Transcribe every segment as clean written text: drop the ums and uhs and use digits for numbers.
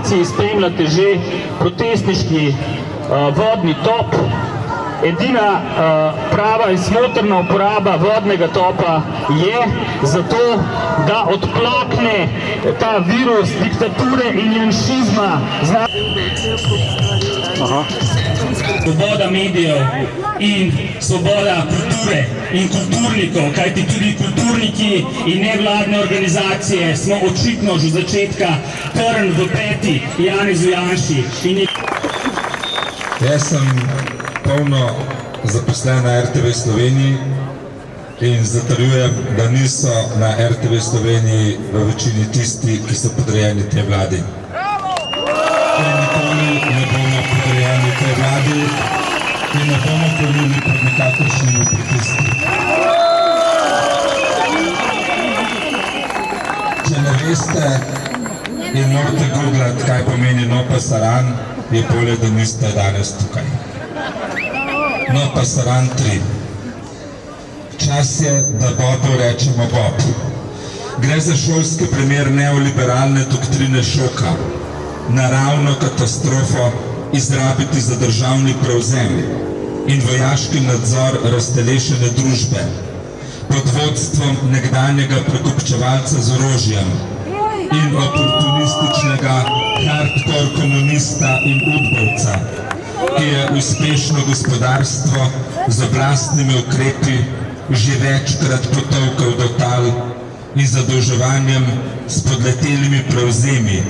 demonstraciji spremljate že protestniški vodni top. Edina prava in smotrna uporaba vodnega topa je zato, da odplakne ta virus diktature in janšizma. Svoboda medijev in svoboda kulture in kulturnikov, kajti tudi kulturniki in nevladne organizacije smo očitno že od začetka trn v peti Janezu Janši. Jaz sem polno zaposlen na RTV Sloveniji in zatrjujem, da niso na RTV Sloveniji v večini tisti, ki so podrejeni tej vladi. In nikoli ne bomo podrejeni tej vladi in ne bomo klonili pod nekakršnimi pritiski. Če ne veste in morate googlati, kaj pomeni No Pasaran, je bolje, da niste danes tukaj. No Pasaran 3. Čas je, da Bobu rečemo Bob. Gre za šolski primer neoliberalne doktrine šoka. Naravno katastrofo izrabiti za državni prevzem in vojaški nadzor raztelešene družbe pod vodstvom nekdanjega prekupčevalca z orožjem in oportunističnega hardcore komunista in udbovca, ki je uspešno gospodarstvo z oblastnimi ukrepi že večkrat potolkal do tal in zadolževanjem s podletelimi prevzemi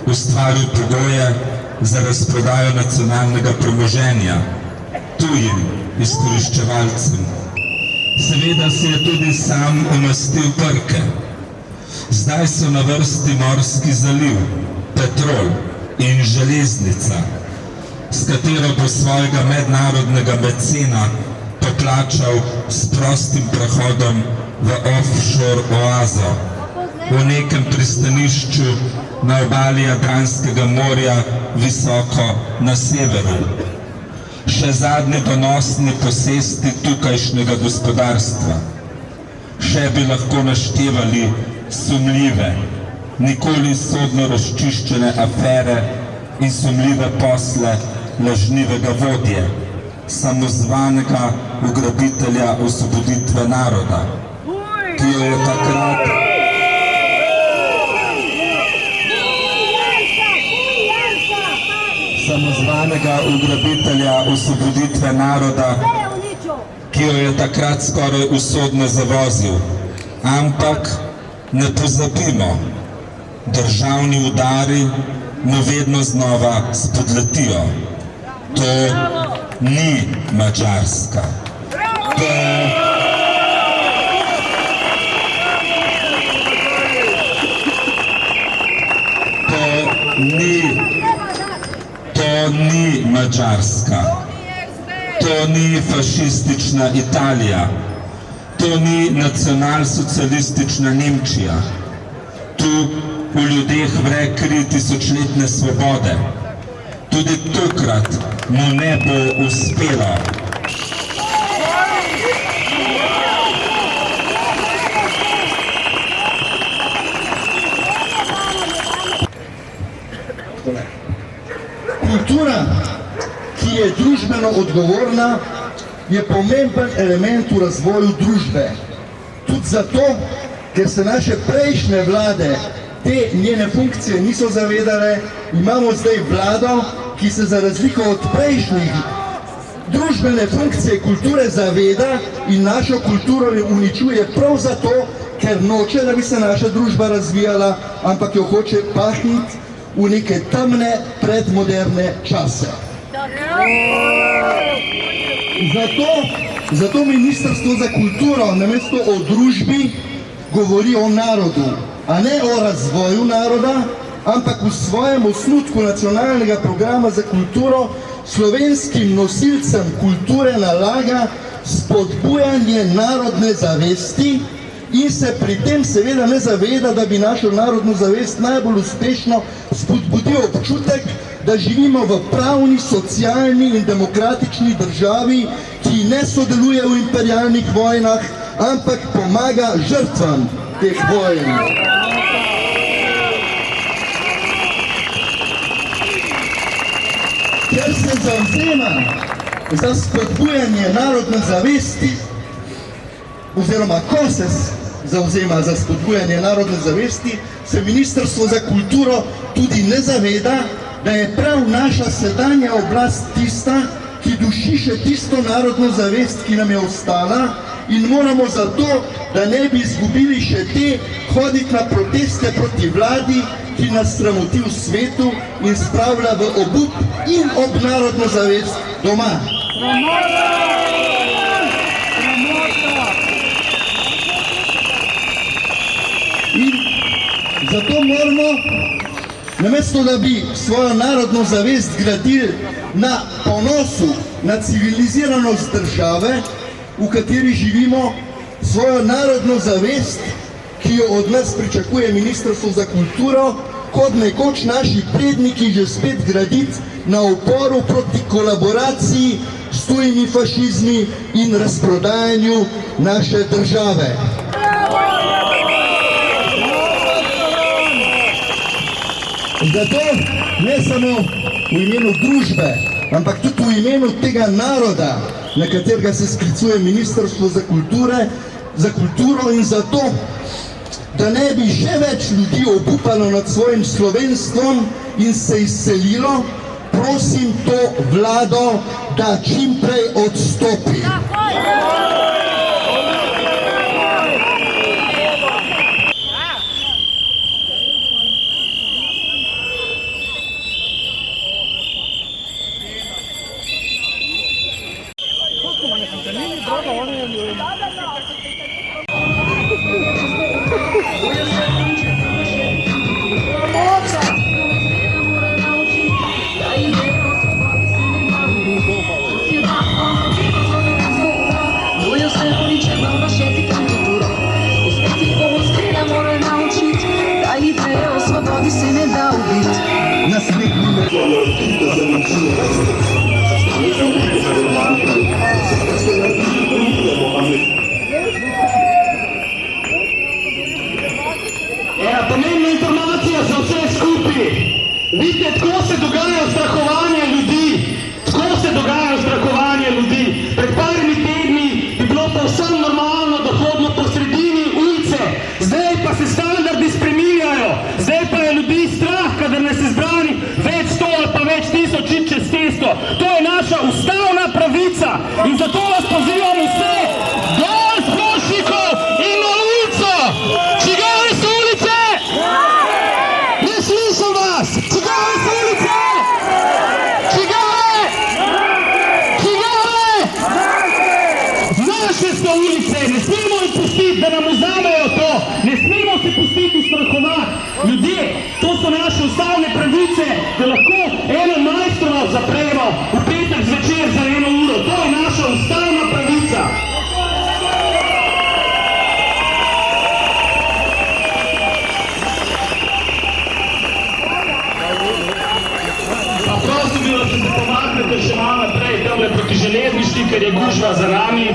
ustvaril pogoje za razprodajo nacionalnega premoženja tujim izkoriščevalcem. Seveda se je tudi sam umastil Krke. Zdaj so na vrsti Morski zaliv, Petrol in železnica, s katero bo svojega mednarodnega mecena poplačal s prostim prehodom v offshore oazo v nekem pristanišču na obali Jadranskega morja visoko na severu. Še zadnji donosni posesti tukajšnjega gospodarstva. Še bi lahko naštevali sumljive, nikoli sodno razčiščene afere in sumljive posle lažnivega vodje, samozvanega ugrabitelja osvoboditve naroda, ki jo je takrat skoraj usodno zavozil. Ampak ne pozabimo, državni udari mu vedno znova spodletijo. To ni Madžarska. To ni Madžarska. To ni fašistična Italija. To ni nacionalsocialistična Nemčija. Tu v ljudeh vre kri tisočletne svobode. Tudi tokrat mu ne bo uspelo. Kultura, ki je družbeno odgovorna, je pomemben element v razvoju družbe. Tudi zato, ker se naše prejšnje vlade te njene funkcije niso zavedale, imamo zdaj vlado, ki se za razliko od prejšnjih družbene funkcije kulture zaveda in našo kulturo uničuje prav zato, ker noče, da bi se naša družba razvijala, ampak jo hoče pahniti v neke temne predmoderne čase. Zato Ministrstvo za kulturo namesto o družbi govori o narodu, a ne o razvoju naroda, ampak v svojem osnutku nacionalnega programa za kulturo slovenskim nosilcem kulture nalaga spodbujanje narodne zavesti in se pri tem seveda ne zaveda, da bi našo narodno zavest najbolj uspešno spodbudil občutek, da živimo v pravni, socialni in demokratični državi, ki ne sodeluje v imperialnih vojnah, ampak pomaga žrtvam teh vojn. ker se zavzema za spodbujanje narodne zavesti, oziroma ko se zavzema za spodbujanje narodne zavesti, se Ministrstvo za kulturo tudi ne zaveda, da je prav naša sedanja oblast tista, ki duši še tisto narodno zavest, ki nam je ostala, in moramo zato, da ne bi izgubili še te, hoditi na proteste proti vladi, ki nas sramoti v svetu in spravlja v obup in ob narodno zavest doma. In zato moramo, namesto da bi svojo narodno zavest gradili na ponosu, na civiliziranost države, v kateri živimo, svojo narodno zavest, ki jo od nas pričakuje Ministrstvo za kulturo, kot nekoč naši predniki že spet graditi na uporu proti kolaboraciji s tujimi fašizmi in razprodajanju naše države. Zato ne samo v imenu družbe, ampak tudi v imenu tega naroda, na katerega se sklicuje Ministrstvo za kulturo in zato, da ne bi še več ljudi obupalo nad svojim slovenstvom in se izselilo, prosim to vlado, da čim prej odstopi. Ena pomembna informacija za vse skupaj. Vidite, tako se dogaja ustrahovanje ljudi. Tako se dogaja ustrahovanje ljudi. Pred parimi tedni bi bilo povsem normalno, da hodimo po sredini ulice. Zdaj pa se standardi spreminjajo. Zdaj pa je ljudi strah, kadar nas je zbrani več 100 ali pa več tisoč čez cesto. To je naša ustavna pravica. In zato vas pozivam vse, dol s ploščikov in na ulico. Čigave so ulice? Ne slišam vas. Čigave so ulice? Čigave? Čigave? Naše so ulice. Ne smemo jih pustiti, da nam vzamejo to. Ne smemo se pustiti ustrahovati. Ljudje, to so naše ustavne pravice, da lahko eno majstrovo zapremo v petek zvečer za 1 uro. To je naša ustavna pravica. Pa prosim bi vas, da se pomaknete še malo naprej, tamle proti železniški, ker je gužva za nami,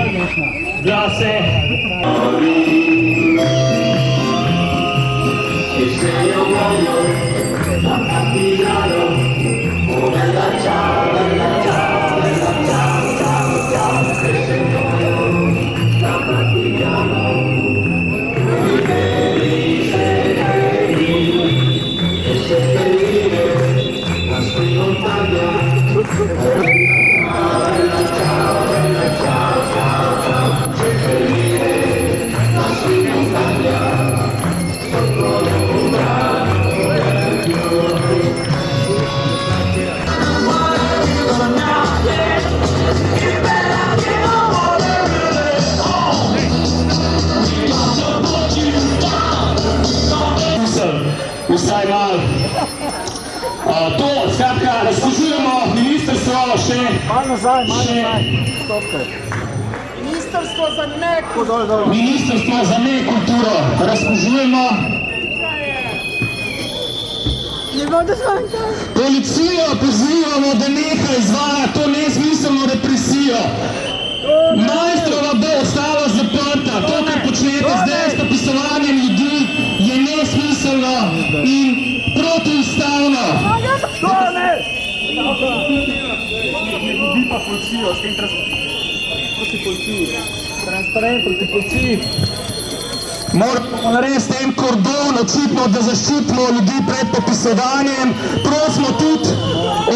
da se... Vsaj malo. To, skratka, razkužujemo ministrstvo še... Malo nazaj, stopite. Ministrstvo za nekulturo. Ministrstvo za nekulturo. Razkužujemo... Policijo pozivamo, da neha izvaja to nesmiselno represijo. Majstrova bo ostala zaprta. To, kar počnete zdaj s popisovanjem ljudi, je nesmiselno in protiustavno. policijo, s tem proti policiji. Transparent proti policiji. Moramo narediti en kordon, očitno, da zaščitimo ljudi pred popisovanjem. Prosimo tudi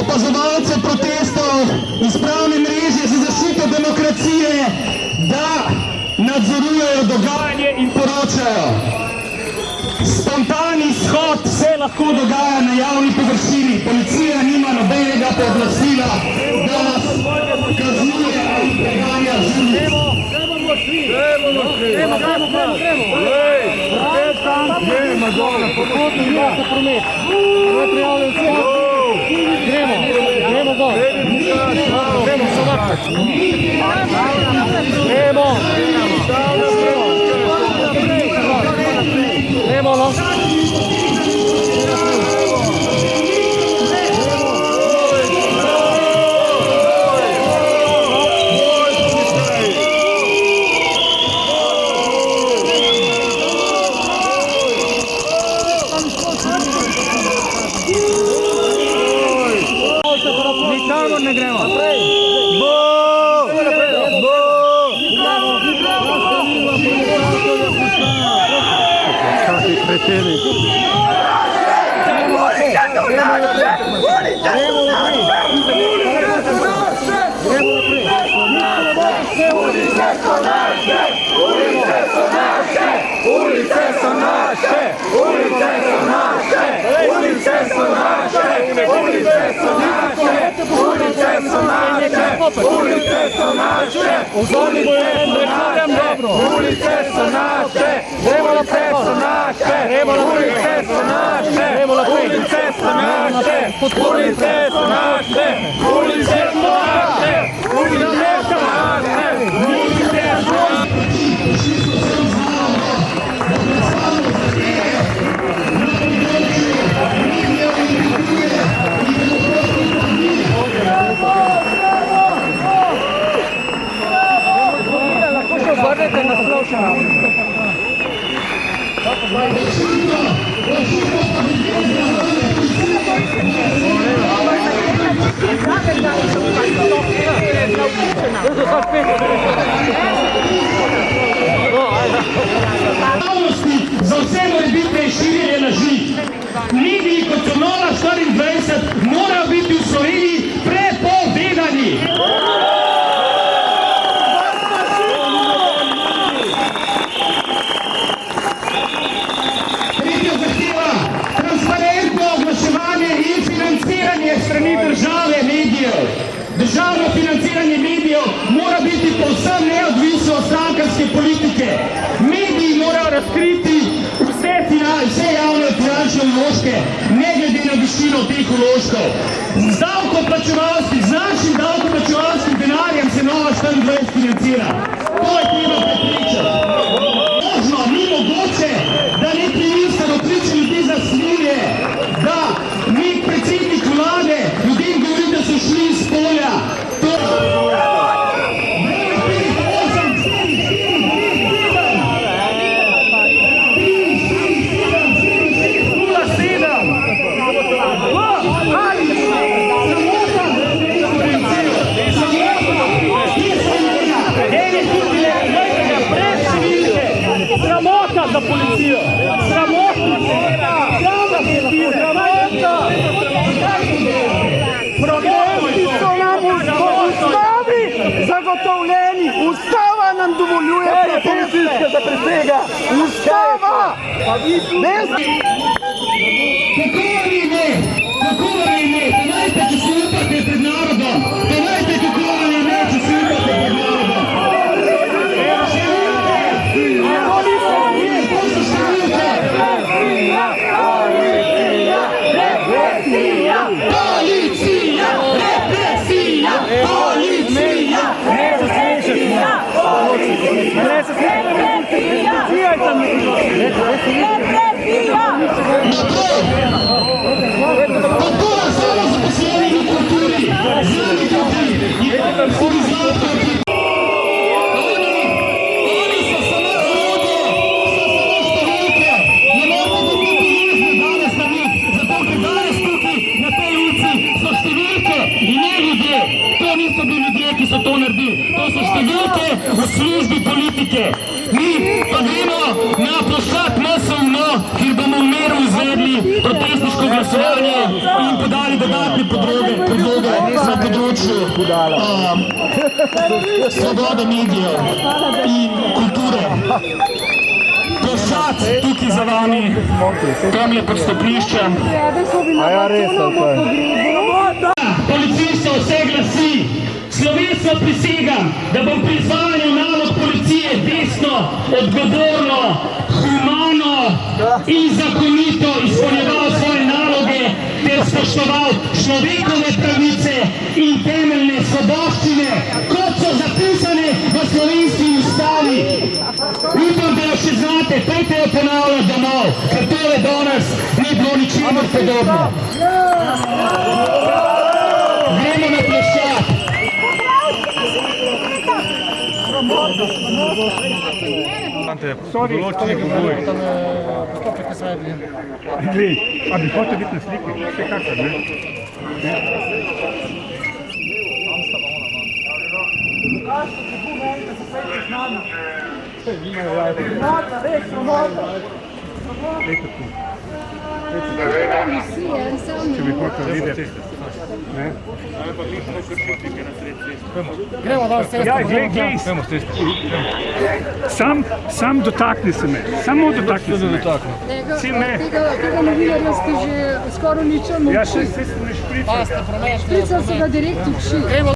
opazovalce protestov in spravne mreže za zaščito demokracije, da nadzorujejo dogajanje in poročajo. Spontani shod se lahko dogaja na javni površini. Policija nima nobenega pooblastila, da nas kaznuje ali preganja žrtev. Nikamor ne gremo. Za vse morebitne širjenje laži. Mediji, kot so Nova 24, morajo biti v Sloveniji prepovedani. Tretja zahteva, transparentno oglaševanje in financiranje strani države medijev. Državno financiranje medijev mora biti povsem neodvisno od strankarske politike. Mediji morajo razkriti vse javne finančne vložke, ne glede na višino teh vložkov. Z našim davkoplačevalskim denarjem se Nova 24 financira. To je treba prepričati. Možno, ni mogoče, da neki minister okliče ljudi za smilje, da nek predsednik vlade ljudem govori, da so šli iz polja. Sramota za policijo! Sramota! Protesti so nam v ustavi zagotovljeni. Ustava nam dovoljuje proteste. Ustava! Kako vam ime? Povejte, če se upate pred narodom. Povejte, kako vam ime, če se upate pred narodom. Kultura samo zaposleni v kulturi. Oni so samo orodje, so samo številke. Ne morete biti jezni danes na njih, zato ker danes tukaj na tej ulici so številke in ne ljudje. To niso bili ljudje, ki so glasovanje in podali dodatne predloge na področju svobode medijev in kulture. Ploščad tukaj za vami, tamle pod stopniščem. Policistov vse glasi. Slovesno prisegam, da bom pri izvajanju nalog policije vestno, odgovorno, humano in zakonito izpolnjeval svoje naloge ter spoštoval človekove pravice in temeljne svoboščine, kot so zapisane v slovenski ustavi. Upam, da jo še znate, pojte jo ponavljati domov, ker tole danes ni bilo ničemur podobno. Gremo na ploščad. A bi hotel biti na sliki? Vsekakor, ne? Če bi hotel videti. Gremo dol s ceste. Ja, glej, sam dotakni se me, samo dotakni se me. Si me. Tega novinarja ste že skoraj uničili. Ja, še se ne šprica. Šprica so ga direkt v uši.